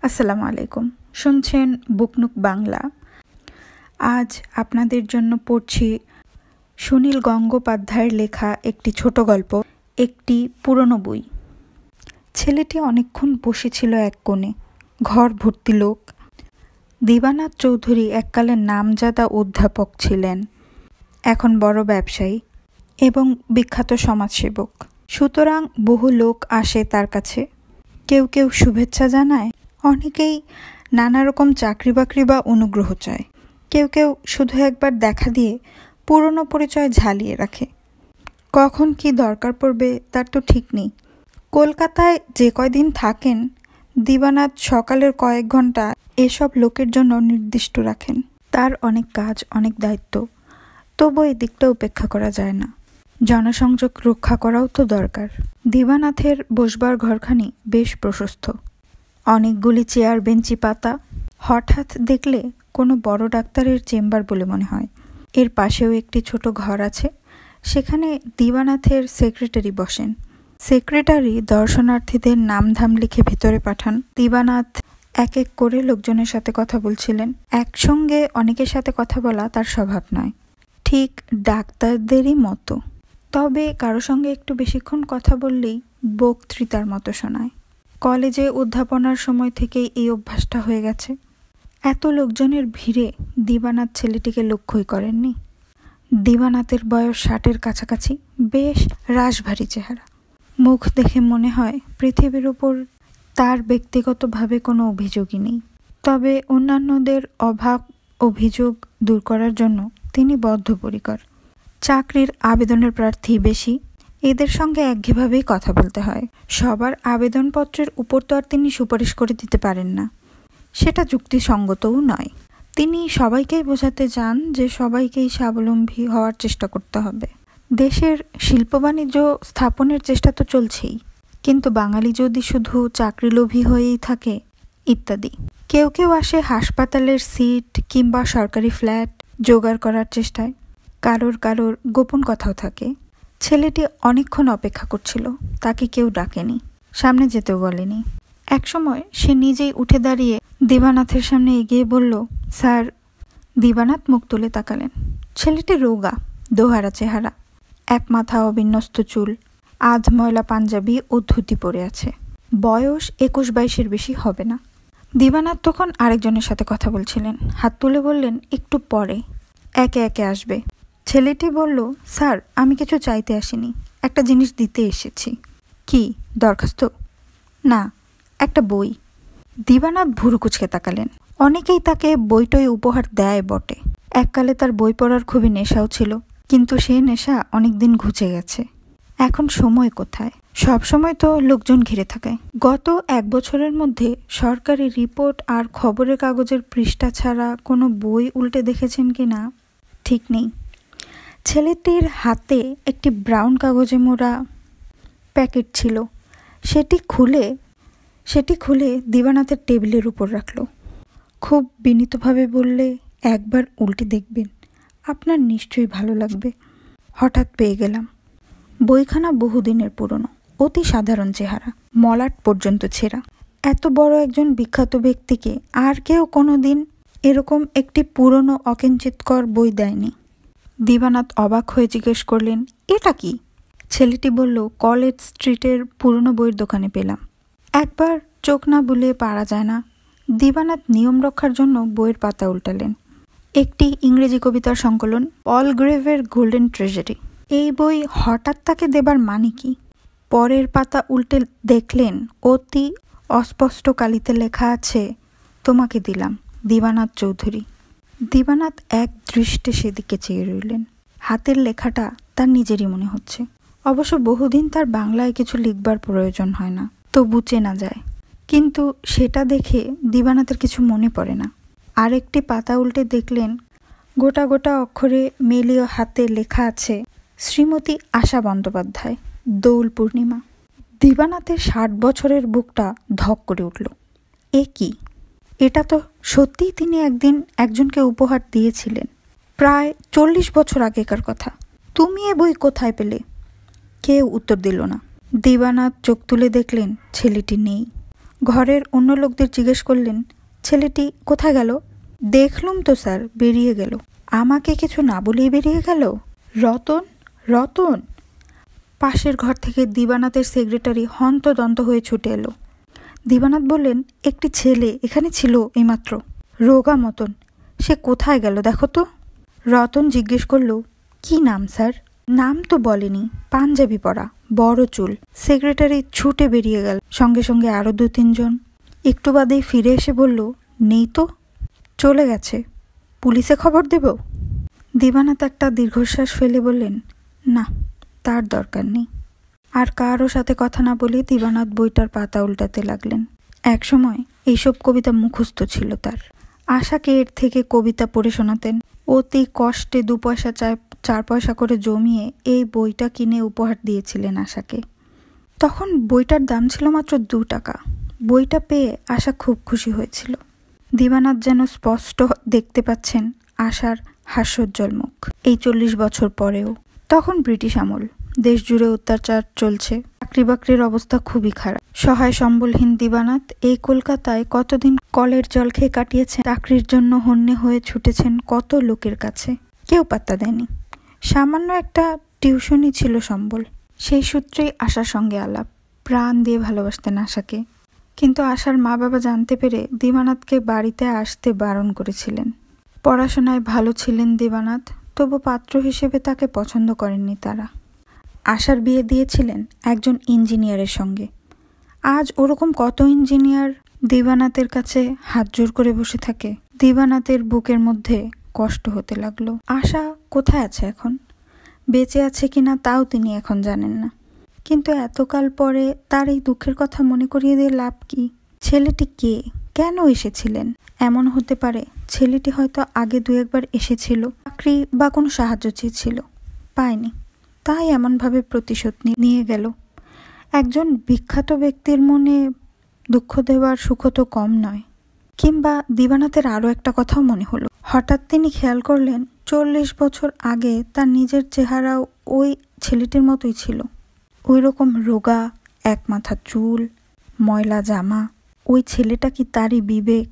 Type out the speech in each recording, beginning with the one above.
আসসালামু আলাইকুম। শুনছেন বুকনুক বাংলা। আজ আপনাদের জন্য পড়ছি সুনীল গঙ্গোপাধ্যায়ের লেখা একটি ছোট গল্প, একটি পুরনো বই। ছেলেটি অনেকক্ষণ বসেছিল এক কোণে। ঘর ভর্তি লোক। দিবানাথ চৌধুরী এককালে নামজাদা অধ্যাপক ছিলেন, এখন বড় ব্যবসায়ী এবং বিখ্যাত সমাজসেবক। সুতরাং বহু লোক আসে তার কাছে। কেউ কেউ শুভেচ্ছা জানায়, অনেকেই নানা রকম চাকরি বাকরি বা অনুগ্রহ চায়। কেউ কেউ শুধু একবার দেখা দিয়ে পুরনো পরিচয় ঝালিয়ে রাখে। কখন কি দরকার পড়বে তার তো ঠিক নেই। কলকাতায় যে কয়দিন থাকেন, দিবানাথ সকালের কয়েক ঘন্টা এসব লোকের জন্য নির্দিষ্ট রাখেন। তার অনেক কাজ, অনেক দায়িত্ব, তবু এই দিকটা উপেক্ষা করা যায় না। জনসংযোগ রক্ষা করাও তো দরকার। দিবানাথের বসবার ঘরখানি বেশ প্রশস্ত, অনেকগুলি চেয়ার বেঞ্চি পাতা। হঠাৎ দেখলে কোনো বড় ডাক্তারের চেম্বার বলে মনে হয়। এর পাশেও একটি ছোট ঘর আছে, সেখানে দিবানাথের সেক্রেটারি বসেন। সেক্রেটারি দর্শনার্থীদের নামধাম লিখে ভেতরে পাঠান। দিবানাথ এক এক করে লোকজনের সাথে কথা বলছিলেন। একসঙ্গে অনেকের সাথে কথা বলা তার স্বভাব নয়, ঠিক ডাক্তারদেরই মতো। তবে কারো সঙ্গে একটু বেশিক্ষণ কথা বললেই বক্তৃতার মতো শোনায়। কলেজে অধ্যাপনার সময় থেকেই এই অভ্যাসটা হয়ে গেছে। এত লোকজনের ভিড়ে দিবানাথ ছেলেটিকে লক্ষ্যই করেননি। দিবানাথের বয়স 60-এর কাছাকাছি, বেশ রাশভারী চেহারা। মুখ দেখে মনে হয় পৃথিবীর উপর তার ব্যক্তিগতভাবে কোনো অভিযোগই নেই। তবে অন্যান্যদের অভাব অভিযোগ দূর করার জন্য তিনি বদ্ধপরিকর। চাকরির আবেদনের প্রার্থী বেশি, এদের সঙ্গে একঘেয়েভাবেই কথা বলতে হয়। সবার আবেদনপত্রের উপর তো আর তিনি সুপারিশ করে দিতে পারেন না, সেটা যুক্তিসঙ্গতও নয়। তিনি সবাইকেই বোঝাতে চান যে সবাইকেই স্বাবলম্বী হওয়ার চেষ্টা করতে হবে। দেশের শিল্প বাণিজ্য স্থাপনের চেষ্টা তো চলছেই, কিন্তু বাঙালি যদি শুধু চাকরিলোভী হয়েই থাকে ইত্যাদি। কেউ কেউ আসে হাসপাতালের সিট কিংবা সরকারি ফ্ল্যাট জোগাড় করার চেষ্টায়। কারোর গোপন কথাও থাকে। ছেলেটি অনেকক্ষণ অপেক্ষা করছিল, তাকে কেউ ডাকেনি, সামনে যেতেও বলেনি। একসময় সে নিজেই উঠে দাঁড়িয়ে দিবানাথের সামনে এগিয়ে বলল, স্যার। দিবানাথ মুখ তুলে তাকালেন। ছেলেটি রোগা, দোহারা চেহারা, এক মাথা অবিন্যস্ত চুল, আধময়লা পাঞ্জাবি ও ধুতি পরে আছে। বয়স 21-22-এর বেশি হবে না। দিবানাথ তখন আরেকজনের সাথে কথা বলছিলেন। হাত তুলে বললেন, একটু পরে, একে একে আসবে। ছেলেটি বলল, স্যার, আমি কিছু চাইতে আসিনি, একটা জিনিস দিতে এসেছি। কি, দরখাস্ত? না, একটা বই। দিবানাথ ভুরু কুঁচকে তাকালেন। অনেকেই তাকে বইটই উপহার দেয় বটে। এককালে তার বই পড়ার খুবই নেশাও ছিল, কিন্তু সেই নেশা অনেকদিন ঘুচে গেছে। এখন সময় কোথায়? সব সময় তো লোকজন ঘিরে থাকে। গত 1 বছরের মধ্যে সরকারি রিপোর্ট আর খবরের কাগজের পৃষ্ঠা ছাড়া কোনো বই উল্টে দেখেছেন কি না ঠিক নেই। ছেলেটির হাতে একটি ব্রাউন কাগজে মোড়া প্যাকেট ছিল। সেটি খুলে দিবানাথের টেবিলের উপর রাখল। খুব বিনীতভাবে বললে, একবার উল্টে দেখবেন, আপনার নিশ্চয়ই ভালো লাগবে। হঠাৎ পেয়ে গেলাম। বইখানা বহুদিনের পুরনো, অতি সাধারণ চেহারা, মলাট পর্যন্ত ছেঁড়া। এত বড় একজন বিখ্যাত ব্যক্তিকে আর কেউ কোনোদিন এরকম একটি পুরনো অকিঞ্চিতকর বই দেয়নি। দিবানাথ অবাক হয়ে জিজ্ঞেস করলেন, এটা কি? ছেলেটি বলল, কলেজ স্ট্রিটের পুরনো বইয়ের দোকানে পেলাম। একবার চোখ না বুলিয়ে পারা যায় না। দিবানাথ নিয়ম রক্ষার জন্য বইয়ের পাতা উল্টালেন। একটি ইংরেজি কবিতার সংকলন, অলগ্রেভের গোল্ডেন ট্রেজারি। এই বই হঠাৎ তাকে দেবার মানে কি? পরের পাতা উল্টে দেখলেন অতি অস্পষ্ট কালিতে লেখা আছে, তোমাকে দিলাম, দিবানাথ চৌধুরী। দিবানাথ এক দৃষ্টে সেদিকে চেয়ে রইলেন। হাতের লেখাটা তার নিজেরই মনে হচ্ছে। অবশ্য বহুদিন তার বাংলায় কিছু লিখবার প্রয়োজন হয় না, তবু চেনা যায়। কিন্তু সেটা দেখে দিবানাথের কিছু মনে পড়ে না। আরেকটি পাতা উল্টে দেখলেন গোটা গোটা অক্ষরে মেলীয় হাতে লেখা আছে, শ্রীমতী আশা বন্দ্যোপাধ্যায়, দোল পূর্ণিমা। দিবানাথের 60 বছরের বুকটা ধক করে উঠল। এ কি? এটা তো সত্যিই তিনি একদিন একজনকে উপহার দিয়েছিলেন, প্রায় 40 বছর আগেকার কথা। তুমি এ বই কোথায় পেলে? কেউ উত্তর দিল না। দিবানাথ চোখ তুলে দেখলেন ছেলেটি নেই। ঘরের অন্য লোকদের জিজ্ঞেস করলেন, ছেলেটি কোথায় গেল? দেখলুম তো স্যার, বেরিয়ে গেল। আমাকে কিছু না বলেই বেরিয়ে গেল? রতন, রতন! পাশের ঘর থেকে দিবানাথের সেক্রেটারি হন্তদন্ত হয়ে ছুটে এলো। দিবানাথ বললেন, একটি ছেলে এখানে ছিল এইমাত্র, রোগা মতন। সে কোথায় গেল দেখো তো। রতন জিজ্ঞেস করল, কি নাম স্যার? নাম তো বলেনি, পাঞ্জাবি পরা, বড় চুল। সেক্রেটারি ছুটে বেরিয়ে গেল, সঙ্গে সঙ্গে আরও 2-3 জন। একটু বাদেই ফিরে এসে বলল, নেই তো, চলে গেছে। পুলিশে খবর দেব? দিবানাথ একটা দীর্ঘশ্বাস ফেলে বললেন, না, তার দরকার নেই। আর কারও সাথে কথা না বলে দিবানাথ বইটার পাতা উল্টাতে লাগলেন। একসময় এইসব কবিতা মুখস্থ ছিল তার। আশাকে এর থেকে কবিতা পড়ে শোনাতেন। অতি কষ্টে 2 পয়সা 4 পয়সা করে জমিয়ে এই বইটা কিনে উপহার দিয়েছিলেন আশাকে। তখন বইটার দাম ছিল মাত্র 2 টাকা। বইটা পেয়ে আশা খুব খুশি হয়েছিল। দিবানাথ যেন স্পষ্ট দেখতে পাচ্ছেন আশার হাস্যোজ্জ্বল মুখ এই 40 বছর পরেও। তখন ব্রিটিশ আমল, দেশ জুড়ে অত্যাচার চলছে, চাকরি বাকরির অবস্থা খুবই খারাপ। সহায় সম্বলহীন দিবানাথ এই কলকাতায় কতদিন কলের জল খেয়ে কাটিয়েছেন। চাকরির জন্য হন্যে হয়ে ছুটেছেন কত লোকের কাছে, কেউ পাত্তা দেয়নি। সামান্য একটা টিউশনই ছিল সম্বল। সেই সূত্রেই আশার সঙ্গে আলাপ। প্রাণ দিয়ে ভালোবাসতেন আশাকে। কিন্তু আশার মা বাবা জানতে পেরে দিবানাথকে বাড়িতে আসতে বারণ করেছিলেন। পড়াশোনায় ভালো ছিলেন দিবানাথ, তবু পাত্র হিসেবে তাকে পছন্দ করেননি তারা। আশার বিয়ে দিয়েছিলেন একজন ইঞ্জিনিয়ারের সঙ্গে। আজ ওরকম কত ইঞ্জিনিয়ার দিবানাথের কাছে হাত জোর করে বসে থাকে। দিবানাথের বুকের মধ্যে কষ্ট হতে লাগলো। আশা কোথায় আছে এখন? বেঁচে আছে কিনা তাও তিনি এখন জানেন না। কিন্তু এতকাল পরে তার এই দুঃখের কথা মনে করিয়ে দিয়ে লাভ কি? ছেলেটি কে? কেন এসেছিলেন? এমন হতে পারে ছেলেটি হয়তো আগে 2-1 বার এসেছিল, চাকরি বা কোনো সাহায্য চেয়েছিল, পায়নি, তাই এমনভাবে প্রতিশোধ নিয়ে গেল। একজন বিখ্যাত ব্যক্তির মনে দুঃখ দেওয়ার সুখ তো কম নয়। কিংবা দিবানাথের আরও একটা কথাও মনে হলো। হঠাৎ তিনি খেয়াল করলেন 40 বছর আগে তার নিজের চেহারাও ওই ছেলেটির মতোই ছিল। ওই রকম রোগা, এক মাথা চুল, ময়লা জামা। ওই ছেলেটা কি তারই বিবেক?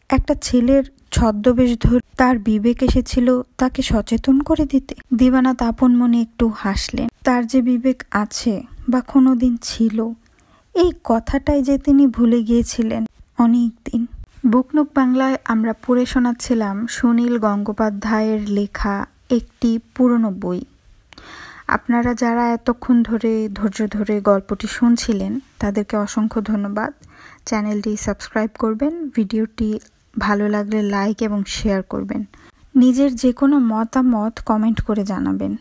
একটা ছেলের ছদ্মবেশ ধরে তার বিবেক এসেছিল তাকে সচেতন করে দিতে। দিবানাথ আপন মনে একটু হাসলেন। তার যে বিবেক আছে বা কোনোদিন ছিল, এই কথাটাই যে তিনি ভুলে গিয়েছিলেন অনেক দিন। বুকনুক বাংলায় আমরা পড়ে শোনাচ্ছিলাম সুনীল গঙ্গোপাধ্যায়ের লেখা একটি পুরনো বই। আপনারা যারা এতক্ষণ ধৈর্য ধরে গল্পটি শুনছিলেন তাদেরকে অসংখ্য ধন্যবাদ। চ্যানেলটি সাবস্ক্রাইব করবেন, ভিডিওটি ভালো লাগলে লাইক এবং শেয়ার করবেন। নিজের যে কোনো মতামত কমেন্ট করে জানাবেন।